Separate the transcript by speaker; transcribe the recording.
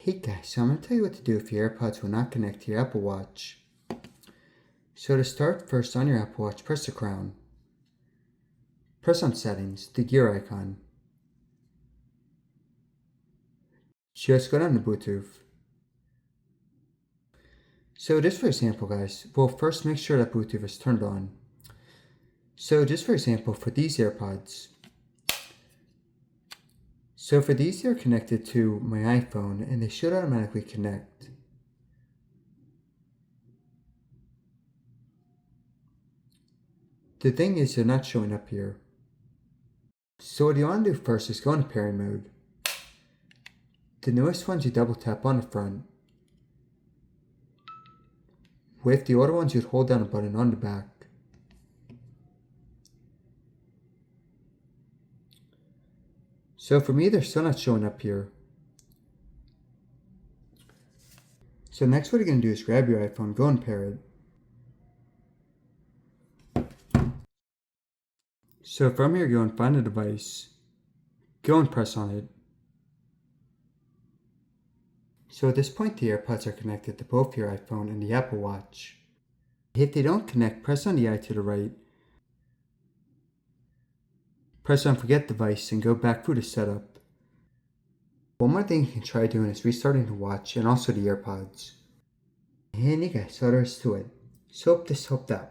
Speaker 1: Hey guys, so I'm going to tell you what to do if your AirPods will not connect to your Apple Watch. So to start, first on your Apple Watch, press the crown. Press on settings, the gear icon. Just go down to Bluetooth. So just for example guys, well first make sure that Bluetooth is turned on. So just for example, for these AirPods. So for these, they're connected to my iPhone and they should automatically connect. The thing is, they're not showing up here. So what you want to do first is go into pairing mode. The newest ones you double tap on the front. With the older ones you'd hold down a button on the back. So for me, they're still not showing up here. So next what you're going to do is grab your iPhone, go and pair it. So from here, go and find the device. Go and press on it. So at this point, the AirPods are connected to both your iPhone and the Apple Watch. If they don't connect, press on the eye to the right. Press on Forget Device and go back through the setup. One more thing you can try doing is restarting the watch and also the AirPods. And you guys, so there is to it. So hope this helped out.